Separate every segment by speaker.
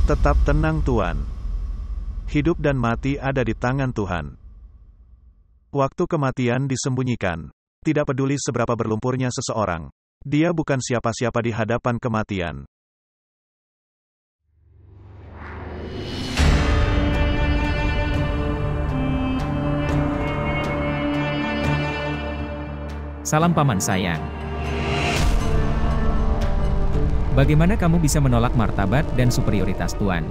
Speaker 1: Tetap tenang Tuan. Hidup dan mati ada di tangan Tuhan. Waktu kematian disembunyikan. Tidak peduli seberapa berlumpurnya seseorang. Dia bukan siapa-siapa di hadapan kematian.
Speaker 2: Salam paman sayang. Bagaimana kamu bisa menolak martabat dan superioritas Tuan?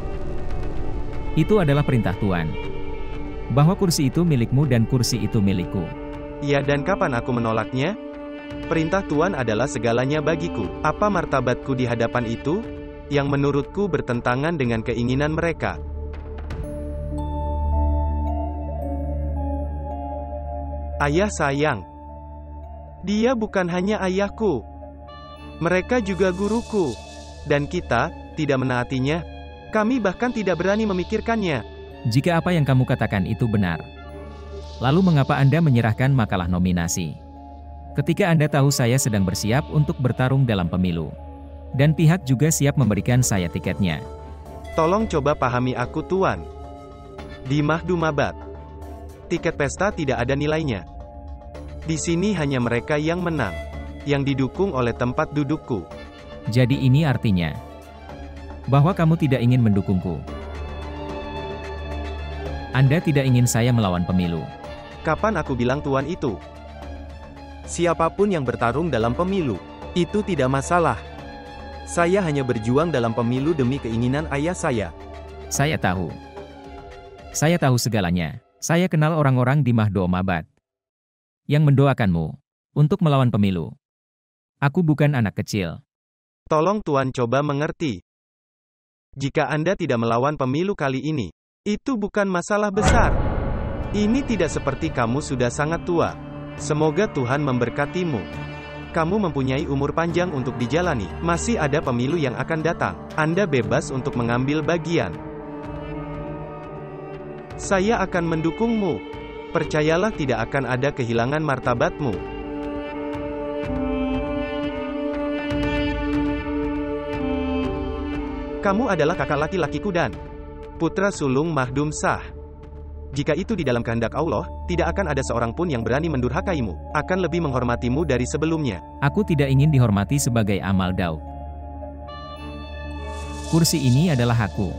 Speaker 2: Itu adalah perintah Tuan. Bahwa kursi itu milikmu dan kursi itu milikku.
Speaker 3: Ya, dan kapan aku menolaknya? Perintah Tuan adalah segalanya bagiku. Apa martabatku di hadapan itu? Yang menurutku bertentangan dengan keinginan mereka. Ayah sayang. Dia bukan hanya ayahku. Mereka juga guruku. Dan kita tidak menaatinya. Kami bahkan tidak berani memikirkannya.
Speaker 2: Jika apa yang kamu katakan itu benar, lalu mengapa Anda menyerahkan makalah nominasi? Ketika Anda tahu saya sedang bersiap untuk bertarung dalam pemilu. Dan pihak juga siap memberikan saya tiketnya.
Speaker 3: Tolong coba pahami aku Tuan. Di Mahdumabat, tiket pesta tidak ada nilainya. Di sini hanya mereka yang menang, yang didukung oleh tempat dudukku.
Speaker 2: Jadi ini artinya bahwa kamu tidak ingin mendukungku. Anda tidak ingin saya melawan pemilu.
Speaker 3: Kapan aku bilang Tuan itu? Siapapun yang bertarung dalam pemilu, itu tidak masalah. Saya hanya berjuang dalam pemilu demi keinginan ayah saya.
Speaker 2: Saya tahu. Saya tahu segalanya. Saya kenal orang-orang di Mahdumabat yang mendoakanmu untuk melawan pemilu. Aku bukan anak kecil.
Speaker 3: Tolong Tuan coba mengerti. Jika Anda tidak melawan pemilu kali ini, itu bukan masalah besar. Ini tidak seperti kamu sudah sangat tua. Semoga Tuhan memberkatimu. Kamu mempunyai umur panjang untuk dijalani. Masih ada pemilu yang akan datang. Anda bebas untuk mengambil bagian. Saya akan mendukungmu. Percayalah tidak akan ada kehilangan martabatmu. Kamu adalah kakak laki-lakiku dan putra sulung Mahdum Shah. Jika itu di dalam kehendak Allah, tidak akan ada seorang pun yang berani mendurhakaimu, akan lebih menghormatimu dari sebelumnya.
Speaker 2: Aku tidak ingin dihormati sebagai amal Daud. Kursi ini adalah hakku.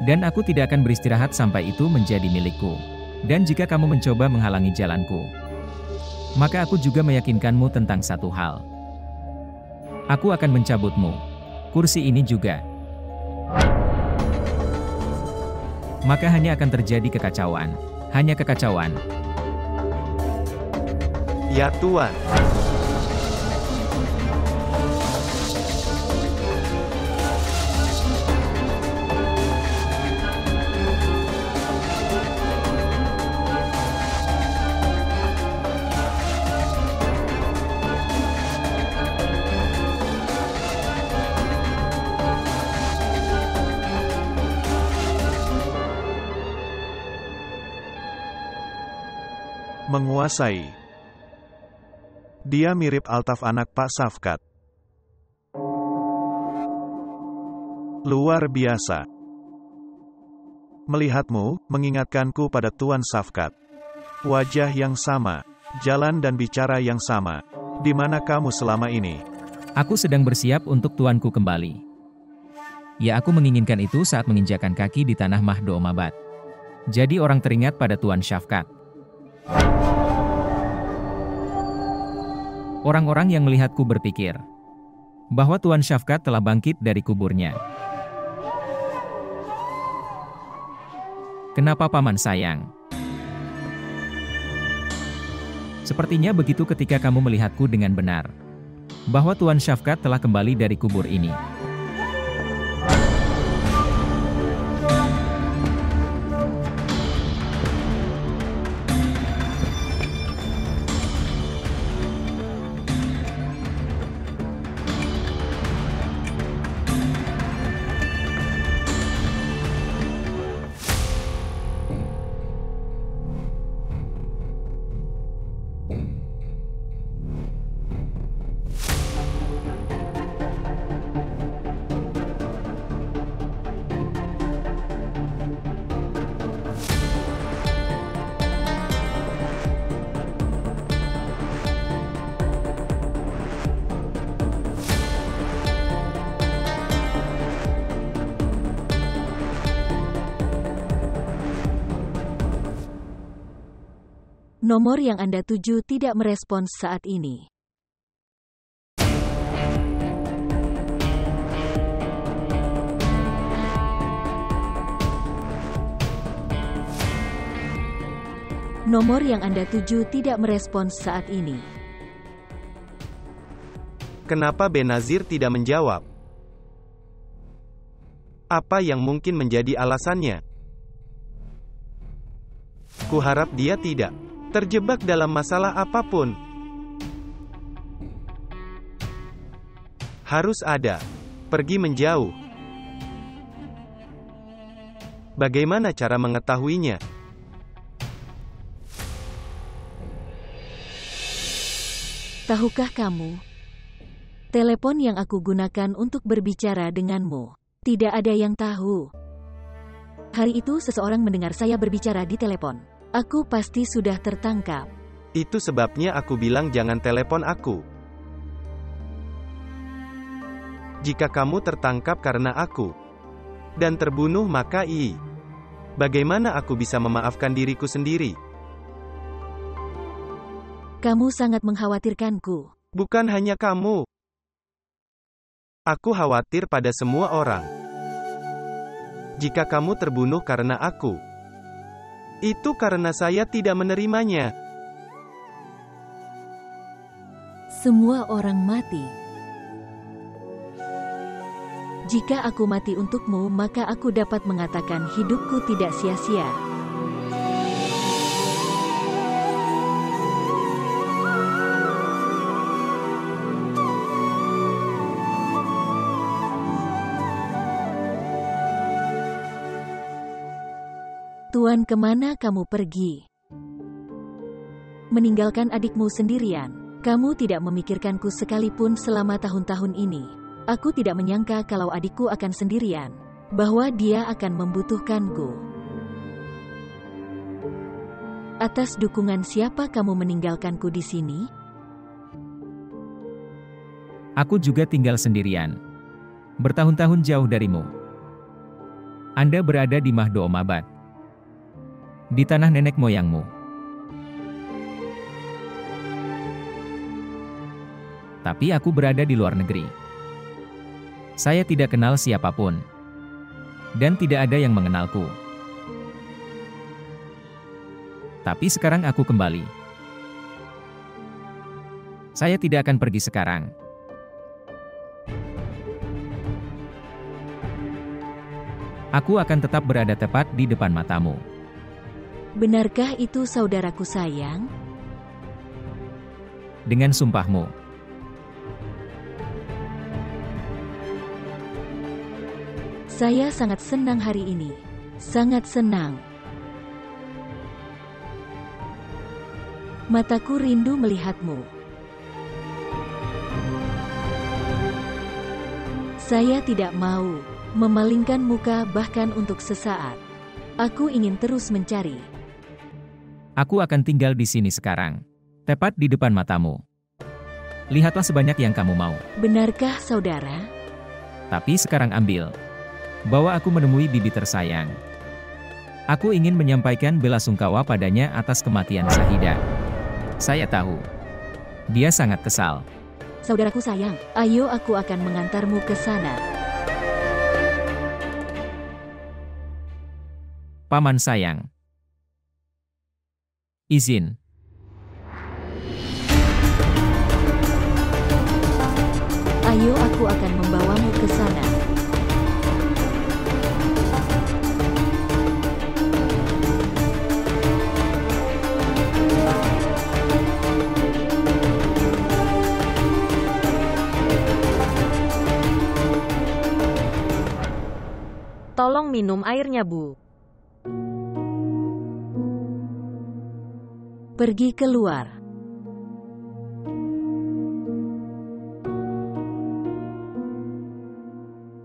Speaker 2: Dan aku tidak akan beristirahat sampai itu menjadi milikku. Dan jika kamu mencoba menghalangi jalanku, maka aku juga meyakinkanmu tentang satu hal. Aku akan mencabutmu. Kursi ini juga. Maka hanya akan terjadi kekacauan. Hanya kekacauan.
Speaker 3: Ya Tuan.
Speaker 1: Menguasai. Dia mirip Altaf anak Pak Safkat. Luar biasa. Melihatmu, mengingatkanku pada Tuan Safkat. Wajah yang sama, jalan dan bicara yang sama. Di mana kamu selama ini?
Speaker 2: Aku sedang bersiap untuk tuanku kembali. Ya, aku menginginkan itu saat menginjakan kaki di tanah Mahdumabat. Jadi orang teringat pada Tuan Safkat. Orang-orang yang melihatku berpikir bahwa Tuan Safkat telah bangkit dari kuburnya. Kenapa paman sayang? Sepertinya begitu ketika kamu melihatku dengan benar, bahwa Tuan Safkat telah kembali dari kubur ini.
Speaker 4: Nomor yang Anda tuju tidak merespons saat ini. Nomor yang Anda tuju tidak merespons saat ini.
Speaker 3: Kenapa Benazir tidak menjawab? Apa yang mungkin menjadi alasannya? Kuharap dia tidak terjebak dalam masalah apapun. Harus ada. Pergi menjauh. Bagaimana cara mengetahuinya?
Speaker 4: Tahukah kamu? Telepon yang aku gunakan untuk berbicara denganmu. Tidak ada yang tahu. Hari itu seseorang mendengar saya berbicara di telepon. Aku pasti sudah tertangkap.
Speaker 3: Itu sebabnya aku bilang jangan telepon aku. Jika kamu tertangkap karena aku dan terbunuh maka bagaimana aku bisa memaafkan diriku sendiri?
Speaker 4: Kamu sangat mengkhawatirkanku.
Speaker 3: Bukan hanya kamu. Aku khawatir pada semua orang. Jika kamu terbunuh karena aku, itu karena saya tidak menerimanya.
Speaker 4: Semua orang mati. Jika aku mati untukmu, maka aku dapat mengatakan hidupku tidak sia-sia. Tuan, kemana kamu pergi? Meninggalkan adikmu sendirian. Kamu tidak memikirkanku sekalipun selama tahun-tahun ini. Aku tidak menyangka kalau adikku akan sendirian. Bahwa dia akan membutuhkanku. Atas dukungan siapa kamu meninggalkanku di sini?
Speaker 2: Aku juga tinggal sendirian. Bertahun-tahun jauh darimu. Anda berada di Mahdo Omabad. Di tanah nenek moyangmu. Tapi aku berada di luar negeri. Saya tidak kenal siapapun. Dan tidak ada yang mengenalku. Tapi sekarang aku kembali. Saya tidak akan pergi sekarang. Aku akan tetap berada tepat di depan matamu.
Speaker 4: Benarkah itu, saudaraku sayang?
Speaker 2: Dengan sumpahmu.
Speaker 4: Saya sangat senang hari ini. Sangat senang. Mataku rindu melihatmu. Saya tidak mau memalingkan muka bahkan untuk sesaat. Aku ingin terus mencari.
Speaker 2: Aku akan tinggal di sini sekarang. Tepat di depan matamu. Lihatlah sebanyak yang kamu mau.
Speaker 4: Benarkah, saudara?
Speaker 2: Tapi sekarang ambil. Bawa aku menemui bibi tersayang. Aku ingin menyampaikan belasungkawa padanya atas kematian Sahida. Saya tahu. Dia sangat kesal.
Speaker 4: Saudaraku sayang, ayo aku akan mengantarmu ke sana.
Speaker 2: Paman sayang. Izin.
Speaker 4: Ayo aku akan membawamu ke sana.
Speaker 5: Tolong minum airnya, Bu.
Speaker 4: Pergi keluar.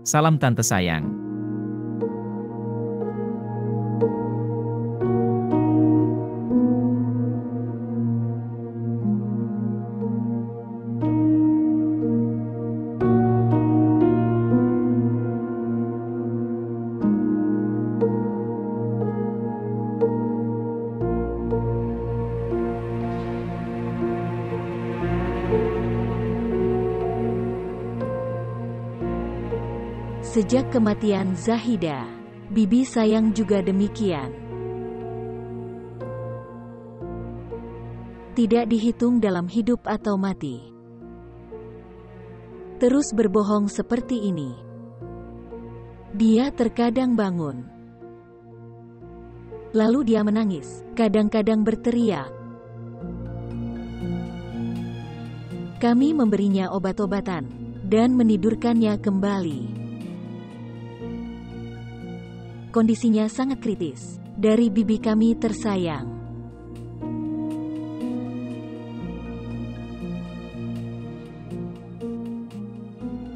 Speaker 2: Salam tante sayang.
Speaker 4: Sejak kematian Zahida, Bibi sayang juga demikian. Tidak dihitung dalam hidup atau mati. Terus berbohong seperti ini. Dia terkadang bangun. Lalu dia menangis, kadang-kadang berteriak. Kami memberinya obat-obatan dan menidurkannya kembali. Kondisinya sangat kritis. Dari bibi kami tersayang.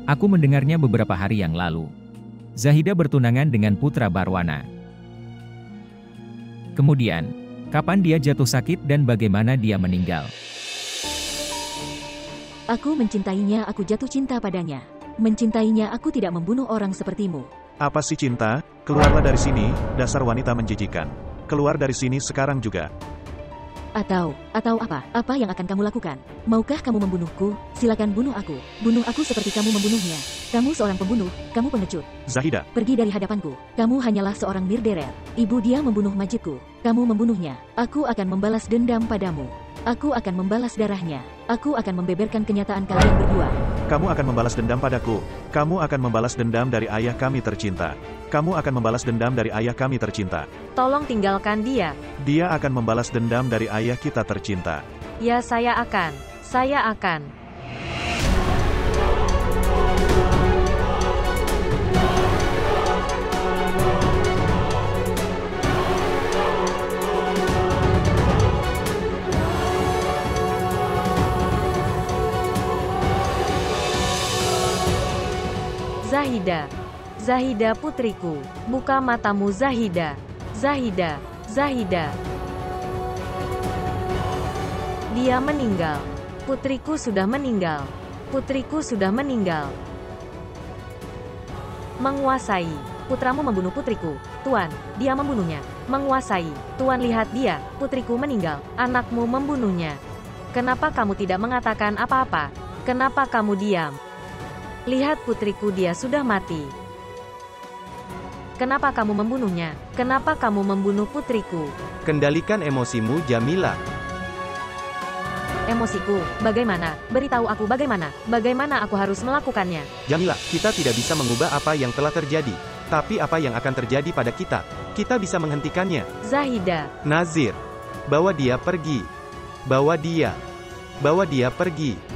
Speaker 2: Aku mendengarnya beberapa hari yang lalu. Zahida bertunangan dengan putra Barwana. Kemudian, kapan dia jatuh sakit dan bagaimana dia meninggal?
Speaker 4: Aku mencintainya, aku jatuh cinta padanya. Mencintainya, aku tidak membunuh orang sepertimu.
Speaker 1: Apa sih cinta? Keluarlah dari sini, dasar wanita menjijikan. Keluar dari sini sekarang juga.
Speaker 4: Atau apa? Apa yang akan kamu lakukan? Maukah kamu membunuhku? Silakan bunuh aku. Bunuh aku seperti kamu membunuhnya. Kamu seorang pembunuh, kamu pengecut.
Speaker 1: Zahida,
Speaker 4: Pergi dari hadapanku. Kamu hanyalah seorang mirderer. Ibu dia membunuh majikku. Kamu membunuhnya. Aku akan membalas dendam padamu. Aku akan membalas darahnya. Aku akan membeberkan kenyataan kalian berdua.
Speaker 1: kamu akan membalas dendam padaku. Kamu akan membalas dendam dari ayah kami tercinta. Kamu akan membalas dendam dari ayah kami tercinta.
Speaker 5: Tolong tinggalkan dia.
Speaker 1: Dia akan membalas dendam dari ayah kita tercinta.
Speaker 5: Ya, saya akan. Saya akan. Zahida. Zahida putriku. Buka matamu Zahida. Zahida. Zahida. Dia meninggal. Putriku sudah meninggal. Putriku sudah meninggal. Menguasai. Putramu membunuh putriku. Tuan, dia membunuhnya. Menguasai. Tuan, lihat dia. Putriku meninggal. Anakmu membunuhnya. Kenapa kamu tidak mengatakan apa-apa? Kenapa kamu diam? Lihat putriku, dia sudah mati. Kenapa kamu membunuhnya? Kenapa kamu membunuh putriku?
Speaker 3: Kendalikan emosimu, Jamila.
Speaker 5: Emosiku, bagaimana? Beritahu aku bagaimana? Bagaimana aku harus melakukannya?
Speaker 3: Jamila, kita tidak bisa mengubah apa yang telah terjadi. Tapi apa yang akan terjadi pada kita? Kita bisa menghentikannya.
Speaker 5: Zahida.
Speaker 3: Nazir. Bawa dia pergi. Bawa dia. Bawa dia pergi.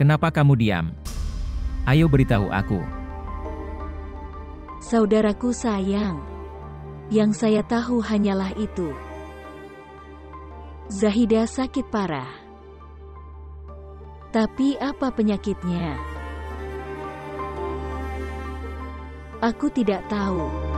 Speaker 2: Kenapa kamu diam? Ayo beritahu aku.
Speaker 4: Saudaraku sayang. Yang saya tahu hanyalah itu. Zahida sakit parah. Tapi apa penyakitnya? Aku tidak tahu.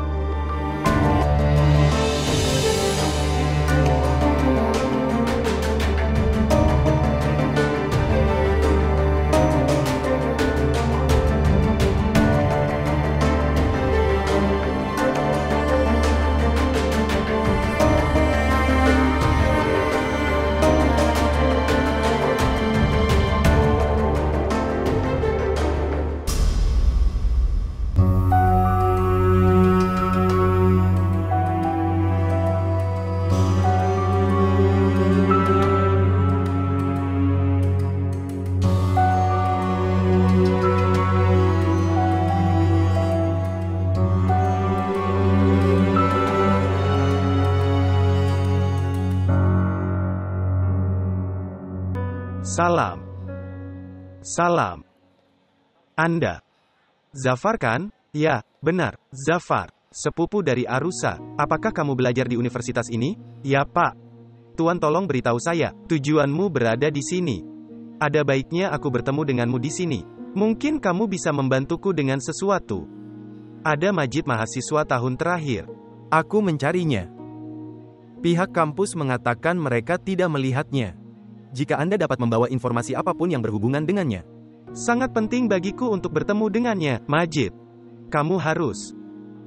Speaker 3: Salam. Salam. Anda. Zafar kan? Ya, benar, Zafar. Sepupu dari Arusa. Apakah kamu belajar di universitas ini? Ya, Pak. Tuan, tolong beritahu saya, tujuanmu berada di sini. Ada baiknya aku bertemu denganmu di sini. Mungkin kamu bisa membantuku dengan sesuatu. Ada Majid mahasiswa tahun terakhir. Aku mencarinya. Pihak kampus mengatakan mereka tidak melihatnya. Jika Anda dapat membawa informasi apapun yang berhubungan dengannya. Sangat penting bagiku untuk bertemu dengannya, Majid. Kamu harus.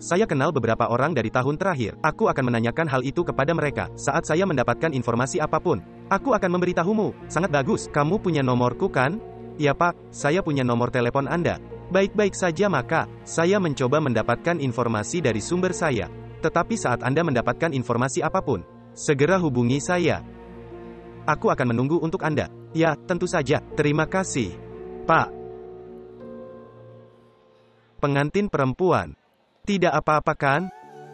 Speaker 3: Saya kenal beberapa orang dari tahun terakhir. Aku akan menanyakan hal itu kepada mereka. Saat saya mendapatkan informasi apapun, aku akan memberitahumu. Sangat bagus. Kamu punya nomorku kan? Ya Pak, saya punya nomor telepon Anda. Baik-baik saja maka, saya mencoba mendapatkan informasi dari sumber saya. Tetapi saat Anda mendapatkan informasi apapun, segera hubungi saya. Aku akan menunggu untuk Anda. Ya, tentu saja. Terima kasih, Pak. Pengantin perempuan. Tidak apa-apa kan?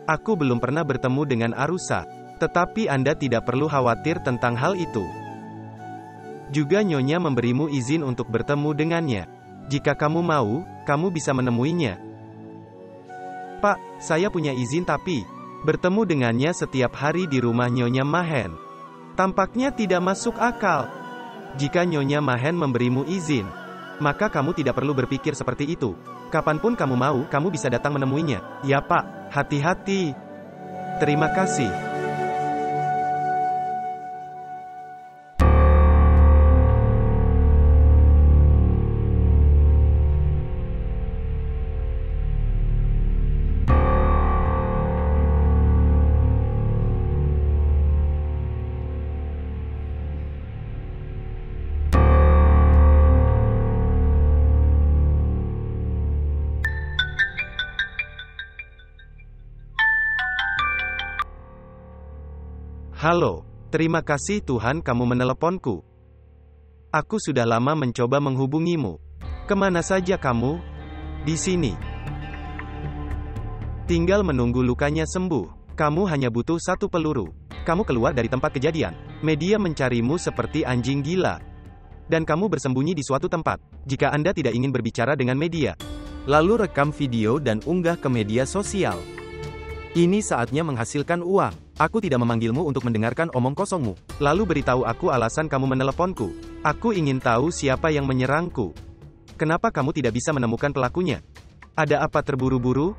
Speaker 3: Aku belum pernah bertemu dengan Arusa. Tetapi Anda tidak perlu khawatir tentang hal itu. Juga Nyonya memberimu izin untuk bertemu dengannya. Jika kamu mau, kamu bisa menemuinya. Pak, saya punya izin tapi bertemu dengannya setiap hari di rumah Nyonya Mahen. Tampaknya tidak masuk akal. Jika Nyonya Mahen memberimu izin, maka kamu tidak perlu berpikir seperti itu. Kapanpun kamu mau, kamu bisa datang menemuinya. Ya Pak, hati-hati. Terima kasih. Halo, terima kasih Tuhan kamu meneleponku. Aku sudah lama mencoba menghubungimu. Kemana saja kamu? Di sini. Tinggal menunggu lukanya sembuh. Kamu hanya butuh satu peluru. Kamu keluar dari tempat kejadian. Media mencarimu seperti anjing gila. Dan kamu bersembunyi di suatu tempat. Jika Anda tidak ingin berbicara dengan media, lalu rekam video dan unggah ke media sosial. Ini saatnya menghasilkan uang. Aku tidak memanggilmu untuk mendengarkan omong kosongmu. Lalu beritahu aku alasan kamu meneleponku. Aku ingin tahu siapa yang menyerangku. Kenapa kamu tidak bisa menemukan pelakunya? Ada apa terburu-buru?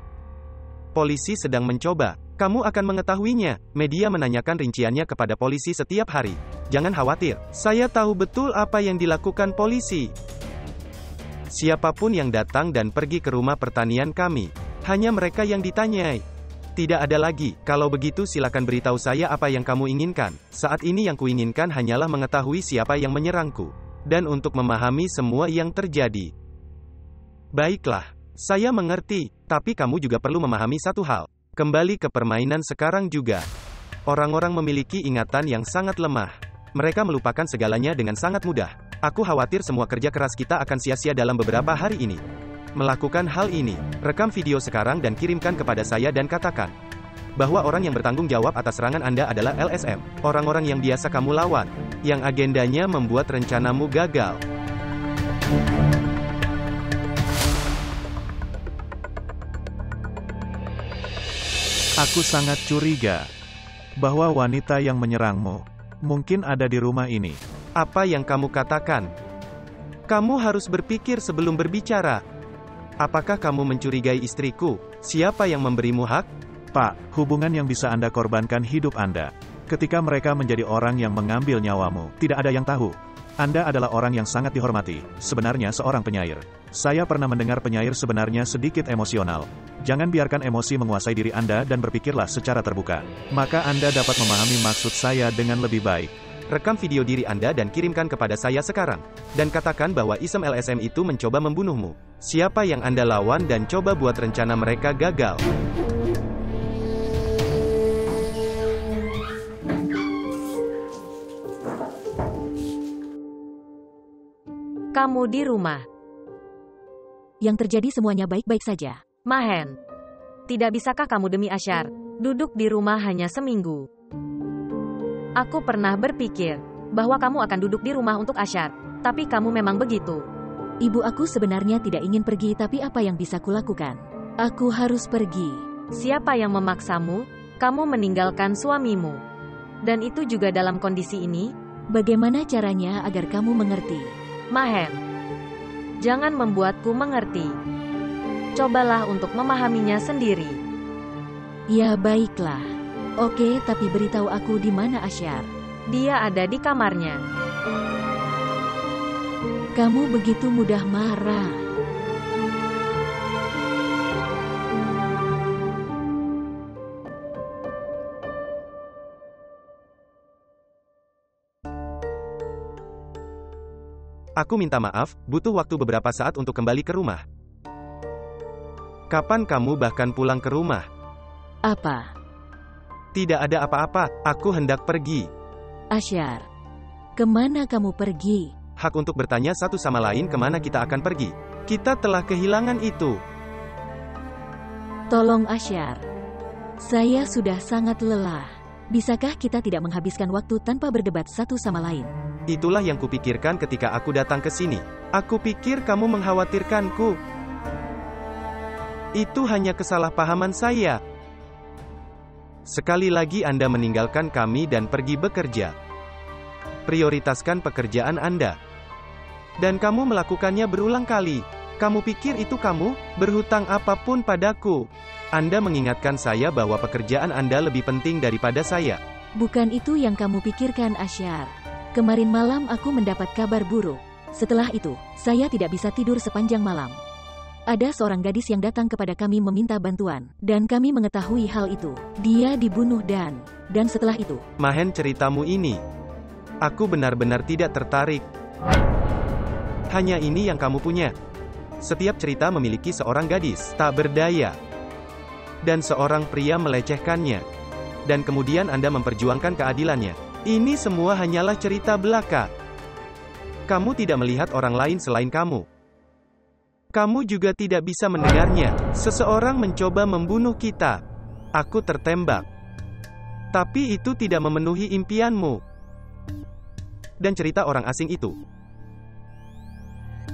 Speaker 3: Polisi sedang mencoba. Kamu akan mengetahuinya. Media menanyakan rinciannya kepada polisi setiap hari. Jangan khawatir. Saya tahu betul apa yang dilakukan polisi. Siapapun yang datang dan pergi ke rumah pertanian kami, hanya mereka yang ditanyai. Tidak ada lagi. Kalau begitu silakan beritahu saya apa yang kamu inginkan. Saat ini yang kuinginkan hanyalah mengetahui siapa yang menyerangku. Dan untuk memahami semua yang terjadi. Baiklah. Saya mengerti. Tapi kamu juga perlu memahami satu hal. Kembali ke permainan sekarang juga. Orang-orang memiliki ingatan yang sangat lemah. Mereka melupakan segalanya dengan sangat mudah. Aku khawatir semua kerja keras kita akan sia-sia dalam beberapa hari ini. Melakukan hal ini, rekam video sekarang dan kirimkan kepada saya dan katakan bahwa orang yang bertanggung jawab atas serangan Anda adalah LSM, orang-orang yang biasa kamu lawan, yang agendanya membuat rencanamu gagal.
Speaker 1: Aku sangat curiga bahwa wanita yang menyerangmu mungkin ada di rumah ini.
Speaker 3: Apa yang kamu katakan? Kamu harus berpikir sebelum berbicara. Apakah kamu mencurigai istriku? Siapa yang memberimu hak?
Speaker 1: Pak, hubungan yang bisa Anda korbankan hidup Anda. Ketika mereka menjadi orang yang mengambil nyawamu, tidak ada yang tahu. Anda adalah orang yang sangat dihormati, sebenarnya seorang penyair. Saya pernah mendengar penyair sebenarnya sedikit emosional. Jangan biarkan emosi menguasai diri Anda dan berpikirlah secara terbuka. Maka Anda dapat memahami maksud saya dengan lebih baik.
Speaker 3: Rekam video diri Anda dan kirimkan kepada saya sekarang. Dan katakan bahwa isem LSM itu mencoba membunuhmu. Siapa yang Anda lawan dan coba buat rencana mereka gagal.
Speaker 5: Kamu di rumah.
Speaker 4: Yang terjadi semuanya baik-baik saja.
Speaker 5: Mahen. Tidak bisakah kamu demi Ashar duduk di rumah hanya seminggu? Aku pernah berpikir bahwa kamu akan duduk di rumah untuk Ashar, tapi kamu memang begitu.
Speaker 4: Ibu aku sebenarnya tidak ingin pergi, tapi apa yang bisa kulakukan? Aku harus pergi.
Speaker 5: Siapa yang memaksamu? Kamu meninggalkan suamimu. Dan itu juga dalam kondisi ini?
Speaker 4: Bagaimana caranya agar kamu mengerti?
Speaker 5: Mahen, jangan membuatku mengerti. Cobalah untuk memahaminya sendiri.
Speaker 4: Ya baiklah. Oke, tapi beritahu aku di mana Asyar.
Speaker 5: Dia ada di kamarnya.
Speaker 4: Kamu begitu mudah marah.
Speaker 3: Aku minta maaf, butuh waktu beberapa saat untuk kembali ke rumah. Kapan kamu bahkan pulang ke rumah?
Speaker 4: Apa?
Speaker 3: Tidak ada apa-apa, aku hendak pergi.
Speaker 4: Asyar, kemana kamu pergi?
Speaker 3: Hak untuk bertanya satu sama lain kemana kita akan pergi. Kita telah kehilangan itu.
Speaker 4: Tolong Asyar. Saya sudah sangat lelah. Bisakah kita tidak menghabiskan waktu tanpa berdebat satu sama lain?
Speaker 3: Itulah yang kupikirkan ketika aku datang ke sini. Aku pikir kamu mengkhawatirkanku. Itu hanya kesalahpahaman saya. Sekali lagi Anda meninggalkan kami dan pergi bekerja. Prioritaskan pekerjaan Anda. Dan kamu melakukannya berulang kali. Kamu pikir itu kamu, berhutang apapun padaku. Anda mengingatkan saya bahwa pekerjaan Anda lebih penting daripada saya.
Speaker 4: Bukan itu yang kamu pikirkan, Asyar. Kemarin malam aku mendapat kabar buruk. Setelah itu, saya tidak bisa tidur sepanjang malam. Ada seorang gadis yang datang kepada kami meminta bantuan, dan kami mengetahui hal itu. Dia dibunuh dan setelah itu.
Speaker 3: Mahen, ceritamu ini. Aku benar-benar tidak tertarik. Hanya ini yang kamu punya. Setiap cerita memiliki seorang gadis tak berdaya. Dan seorang pria melecehkannya. Dan kemudian Anda memperjuangkan keadilannya. Ini semua hanyalah cerita belaka. Kamu tidak melihat orang lain selain kamu. Kamu juga tidak bisa mendengarnya. Seseorang mencoba membunuh kita. Aku tertembak. Tapi itu tidak memenuhi impianmu. Dan cerita orang asing itu.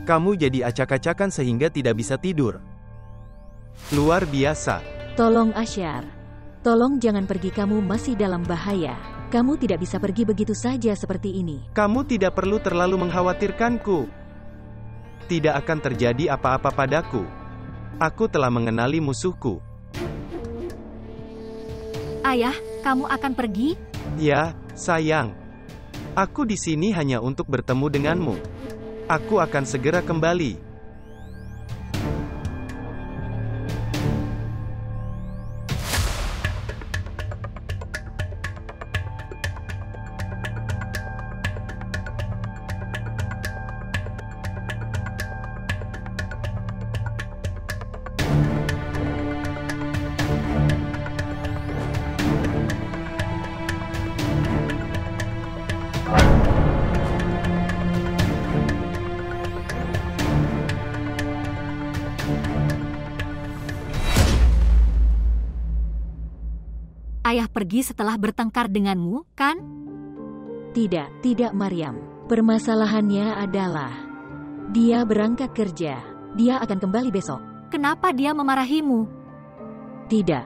Speaker 3: Kamu jadi acak-acakan sehingga tidak bisa tidur. Luar biasa.
Speaker 4: Tolong Asyar. Tolong jangan pergi, kamu masih dalam bahaya. Kamu tidak bisa pergi begitu saja seperti ini.
Speaker 3: Kamu tidak perlu terlalu mengkhawatirkanku. Tidak akan terjadi apa-apa padaku. Aku telah mengenali musuhku.
Speaker 6: Ayah, kamu akan pergi?
Speaker 3: Ya, sayang. Aku di sini hanya untuk bertemu denganmu. Aku akan segera kembali.
Speaker 6: Ayah pergi setelah bertengkar denganmu, kan?
Speaker 4: Tidak Maryam. Permasalahannya adalah dia berangkat kerja. Dia akan kembali besok.
Speaker 6: Kenapa dia memarahimu?
Speaker 4: Tidak.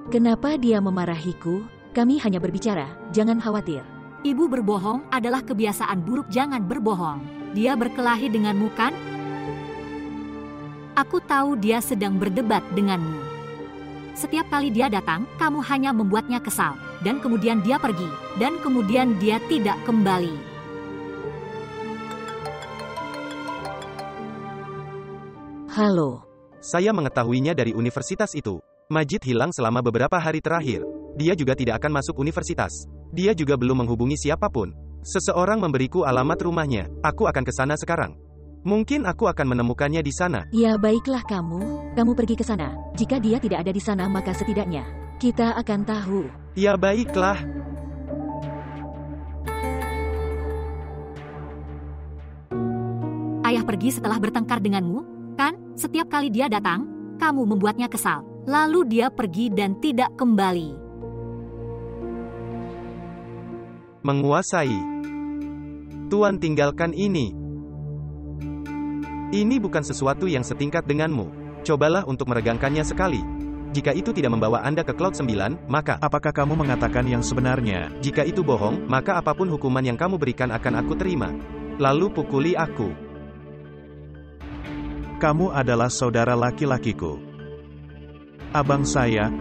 Speaker 4: Kenapa dia memarahiku? Kami hanya berbicara, jangan khawatir.
Speaker 6: Ibu berbohong adalah kebiasaan buruk, jangan berbohong. Dia berkelahi denganmu, kan? Aku tahu dia sedang berdebat denganmu. Setiap kali dia datang, kamu hanya membuatnya kesal. Dan kemudian dia pergi. Dan kemudian dia tidak kembali.
Speaker 4: Halo.
Speaker 3: Saya mengetahuinya dari universitas itu. Majid hilang selama beberapa hari terakhir. Dia juga tidak akan masuk universitas. Dia juga belum menghubungi siapapun. Seseorang memberiku alamat rumahnya. Aku akan ke sana sekarang. Mungkin aku akan menemukannya di sana.
Speaker 4: Ya baiklah kamu pergi ke sana. Jika dia tidak ada di sana maka setidaknya kita akan tahu.
Speaker 3: Ya baiklah.
Speaker 6: Ayah pergi setelah bertengkar denganmu, kan? Setiap kali dia datang, kamu membuatnya kesal. Lalu dia pergi dan tidak kembali.
Speaker 3: Menguasai. Tuan, tinggalkan ini. Ini bukan sesuatu yang setingkat denganmu. Cobalah untuk meregangkannya sekali. Jika itu tidak membawa Anda ke Cloud 9, maka
Speaker 1: apakah kamu mengatakan yang sebenarnya?
Speaker 3: Jika itu bohong, maka apapun hukuman yang kamu berikan akan aku terima. Lalu pukuli aku.
Speaker 1: Kamu adalah saudara laki-lakiku. Abang saya,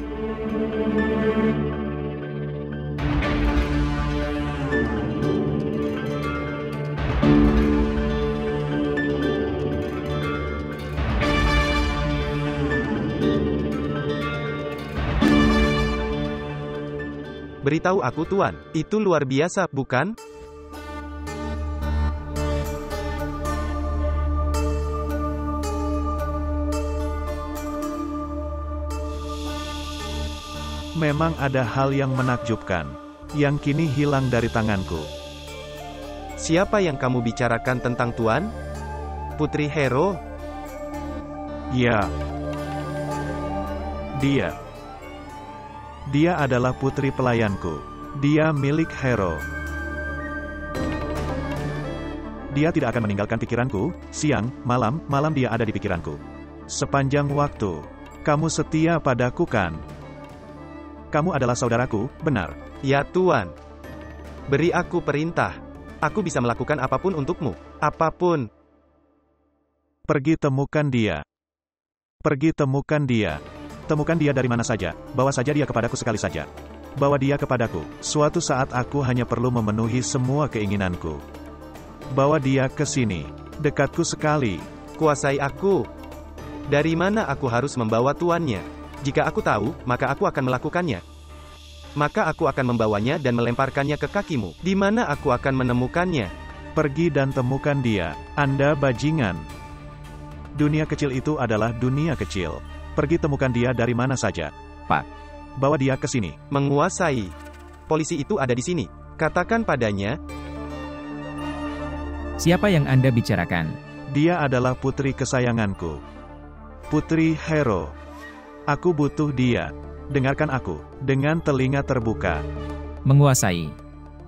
Speaker 3: Beritahu aku Tuan, itu luar biasa, bukan?
Speaker 1: Memang ada hal yang menakjubkan, yang kini hilang dari tanganku.
Speaker 3: Siapa yang kamu bicarakan tentang Tuan? Putri Hero?
Speaker 1: Ya. Dia adalah putri pelayanku. Dia milik Hero. Dia tidak akan meninggalkan pikiranku, siang, malam dia ada di pikiranku. Sepanjang waktu. Kamu setia padaku kan? Kamu adalah saudaraku, benar?
Speaker 3: Ya Tuan. Beri aku perintah. Aku bisa melakukan apapun untukmu. Apapun.
Speaker 1: Pergi temukan dia. Pergi temukan dia. Temukan dia dari mana saja. Bawa saja dia kepadaku sekali saja. Bawa dia kepadaku. Suatu saat aku hanya perlu memenuhi semua keinginanku. Bawa dia ke sini. Dekatku sekali.
Speaker 3: Kuasai aku. Dari mana aku harus membawa tuannya? Jika aku tahu, maka aku akan melakukannya. Maka aku akan membawanya dan melemparkannya ke kakimu. Di mana aku akan menemukannya?
Speaker 1: Pergi dan temukan dia. Anda bajingan. Dunia kecil itu adalah dunia kecil. Pergi temukan dia dari mana saja.
Speaker 2: Pak.
Speaker 1: Bawa dia ke sini.
Speaker 3: Menguasai. Polisi itu ada di sini. Katakan padanya.
Speaker 2: Siapa yang Anda bicarakan?
Speaker 1: Dia adalah putri kesayanganku. Putri Hero. Aku butuh dia. Dengarkan aku, dengan telinga terbuka.
Speaker 2: Menguasai.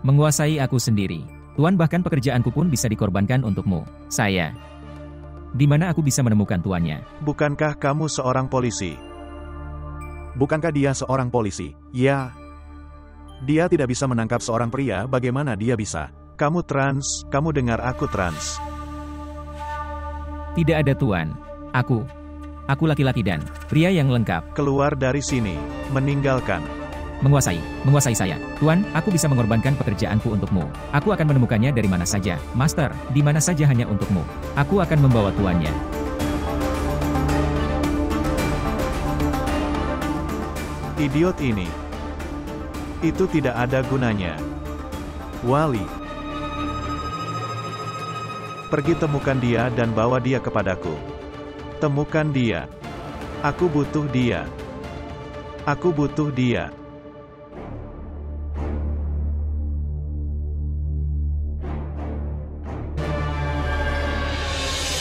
Speaker 2: Menguasai aku sendiri. Tuan, bahkan pekerjaanku pun bisa dikorbankan untukmu. Saya. Di mana aku bisa menemukan tuannya?
Speaker 1: Bukankah kamu seorang polisi?
Speaker 7: Bukankah dia seorang polisi? Ya. Dia tidak bisa menangkap seorang pria, bagaimana dia bisa?
Speaker 1: Kamu trans, kamu dengar aku trans.
Speaker 2: Tidak ada Tuan. Aku laki-laki dan pria yang lengkap.
Speaker 1: Keluar dari sini. Meninggalkan.
Speaker 2: Menguasai saya. Tuan, aku bisa mengorbankan pekerjaanku untukmu. Aku akan menemukannya dari mana saja. Master, di mana saja hanya untukmu. Aku akan membawa tuannya.
Speaker 1: Idiot ini. Itu tidak ada gunanya. Wali. Pergi temukan dia dan bawa dia kepadaku. Temukan dia. Aku butuh dia. Aku butuh dia.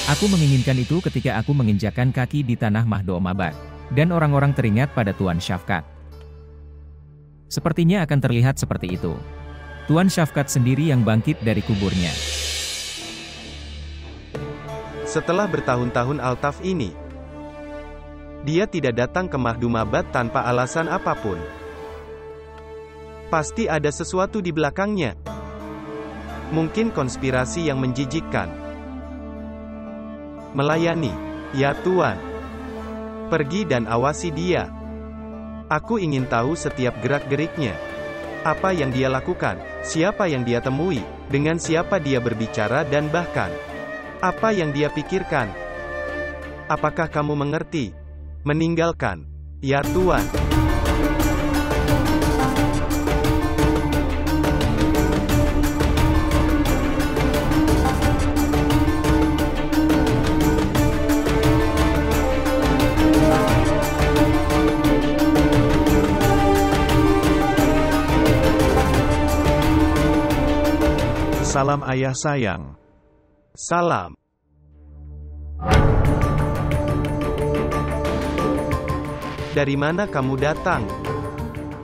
Speaker 2: Aku menginginkan itu ketika aku menginjakan kaki di tanah Mahdomabat. Dan orang-orang teringat pada Tuan Shafkat. Sepertinya akan terlihat seperti itu. Tuan Shafkat sendiri yang bangkit dari kuburnya.
Speaker 3: Setelah bertahun-tahun Altaf ini, dia tidak datang ke Mahdomabat tanpa alasan apapun. Pasti ada sesuatu di belakangnya. Mungkin konspirasi yang menjijikkan. Melayani, ya Tuan. Pergi dan awasi dia. Aku ingin tahu setiap gerak-geriknya. Apa yang dia lakukan, siapa yang dia temui, dengan siapa dia berbicara dan bahkan apa yang dia pikirkan. Apakah kamu mengerti? Meninggalkan. Ya Tuan.
Speaker 1: Salam ayah sayang.
Speaker 3: Salam. Dari mana kamu datang?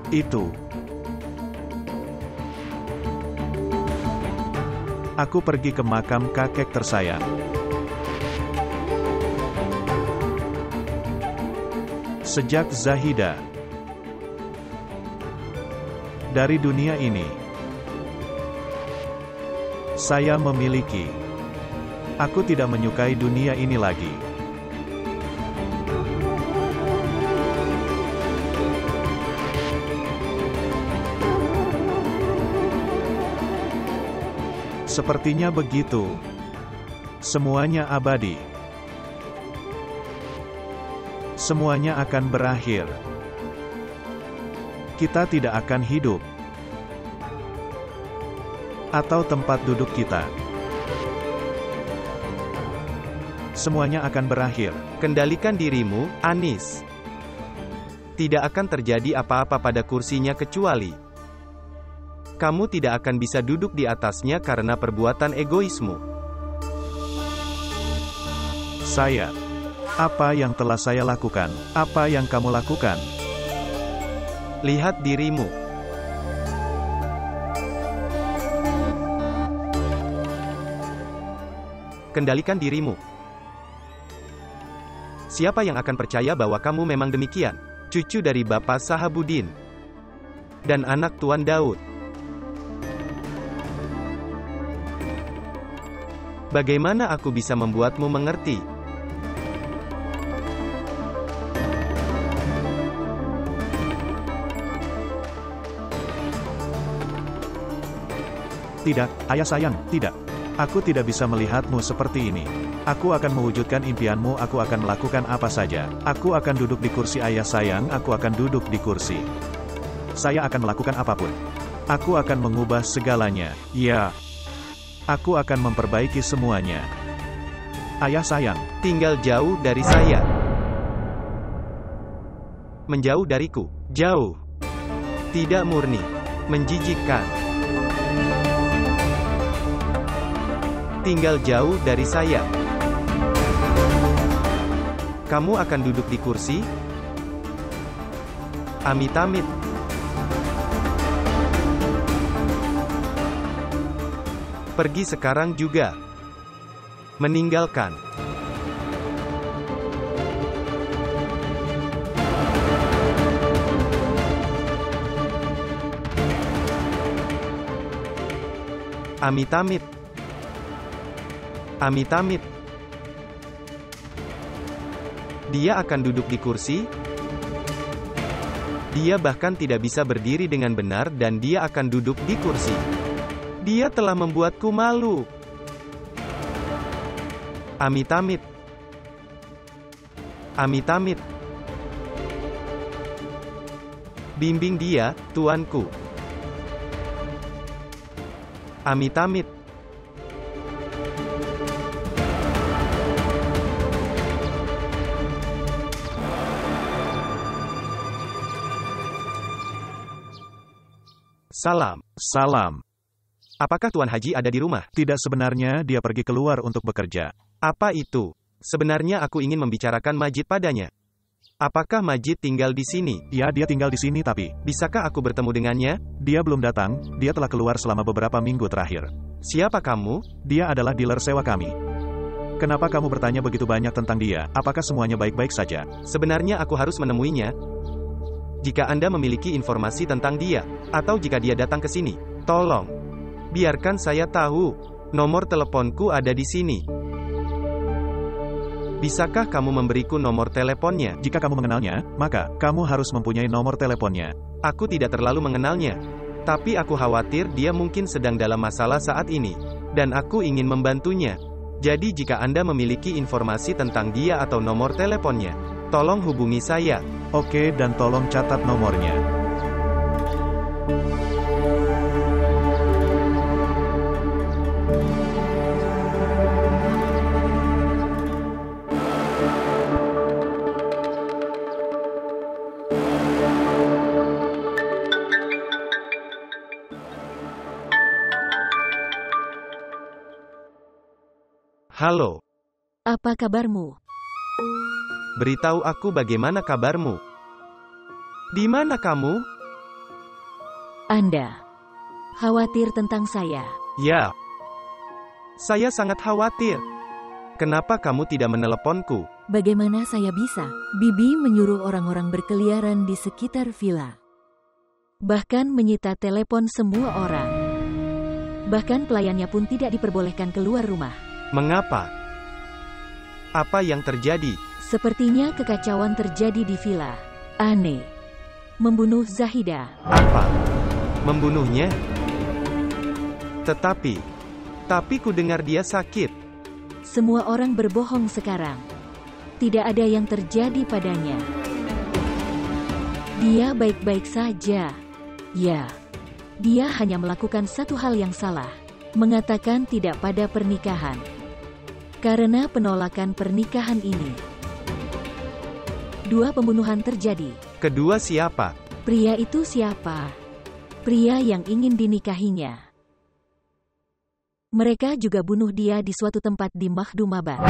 Speaker 1: Itu. Aku pergi ke makam kakek tersayang. Sejak Zahida. Dari dunia ini. Saya memiliki. Aku tidak menyukai dunia ini lagi. Sepertinya begitu. Semuanya abadi. Semuanya akan berakhir. Kita tidak akan hidup. Atau tempat duduk kita. Semuanya akan berakhir.
Speaker 3: Kendalikan dirimu, Anis. Tidak akan terjadi apa-apa pada kursinya kecuali kamu tidak akan bisa duduk di atasnya karena perbuatan egoismu.
Speaker 1: Saya. Apa yang telah saya lakukan? Apa yang kamu lakukan?
Speaker 3: Lihat dirimu. Kendalikan dirimu. Siapa yang akan percaya bahwa kamu memang demikian? Cucu dari Bapak Sahabuddin dan anak Tuan Daud. Bagaimana aku bisa membuatmu mengerti?
Speaker 1: Tidak, ayah sayang, tidak. Aku tidak bisa melihatmu seperti ini. Aku akan mewujudkan impianmu, aku akan melakukan apa saja. Aku akan duduk di kursi ayah sayang, aku akan duduk di kursi. Saya akan melakukan apapun. Aku akan mengubah segalanya. Ya. Aku akan memperbaiki semuanya. Ayah sayang.
Speaker 3: Tinggal jauh dari saya. Menjauh dariku. Jauh. Tidak murni. Menjijikkan. Tinggal jauh dari saya. Kamu akan duduk di kursi? Amit-amit. Pergi sekarang juga. Meninggalkan. Amit-amit. Amit-amit. Dia akan duduk di kursi. Dia bahkan tidak bisa berdiri dengan benar dan dia akan duduk di kursi. Dia telah membuatku malu. Amit-amit. Amit-amit. Bimbing dia, tuanku. Amit-amit. Salam.
Speaker 1: Salam.
Speaker 3: Apakah Tuan Haji ada di rumah?
Speaker 1: Tidak, sebenarnya dia pergi keluar untuk bekerja.
Speaker 3: Apa itu? Sebenarnya aku ingin membicarakan Majid padanya. Apakah Majid tinggal di sini?
Speaker 1: Ya, dia tinggal di sini tapi.
Speaker 3: Bisakah aku bertemu dengannya?
Speaker 1: Dia belum datang, dia telah keluar selama beberapa minggu terakhir.
Speaker 3: Siapa kamu?
Speaker 1: Dia adalah dealer sewa kami. Kenapa kamu bertanya begitu banyak tentang dia? Apakah semuanya baik-baik saja?
Speaker 3: Sebenarnya aku harus menemuinya. Jika Anda memiliki informasi tentang dia, atau jika dia datang ke sini, tolong, biarkan saya tahu. Nomor teleponku ada di sini. Bisakah kamu memberiku nomor teleponnya?
Speaker 1: Jika kamu mengenalnya, maka kamu harus mempunyai nomor teleponnya.
Speaker 3: Aku tidak terlalu mengenalnya. Tapi aku khawatir dia mungkin sedang dalam masalah saat ini. Dan aku ingin membantunya. Jadi jika Anda memiliki informasi tentang dia atau nomor teleponnya, tolong hubungi saya.
Speaker 1: Oke, dan tolong catat nomornya.
Speaker 3: Halo.
Speaker 4: Apa kabarmu?
Speaker 3: Beritahu aku bagaimana kabarmu. Di mana kamu?
Speaker 4: Anda khawatir tentang saya?
Speaker 3: Ya. Saya sangat khawatir. Kenapa kamu tidak meneleponku?
Speaker 4: Bagaimana saya bisa? Bibi menyuruh orang-orang berkeliaran di sekitar villa. Bahkan menyita telepon semua orang. Bahkan pelayannya pun tidak diperbolehkan keluar rumah.
Speaker 3: Mengapa? Apa yang terjadi?
Speaker 4: Sepertinya kekacauan terjadi di villa. Aneh. Membunuh Zahida.
Speaker 3: Apa? Membunuhnya? Tetapi, Tapi ku dengar dia sakit.
Speaker 4: Semua orang berbohong sekarang. Tidak ada yang terjadi padanya. Dia baik-baik saja. Ya, dia hanya melakukan satu hal yang salah. Mengatakan tidak pada pernikahan. Karena penolakan pernikahan ini, 2 pembunuhan terjadi.
Speaker 3: Kedua siapa?
Speaker 4: Pria itu siapa? Pria yang ingin dinikahinya. Mereka juga bunuh dia di suatu tempat di Mahdumabad.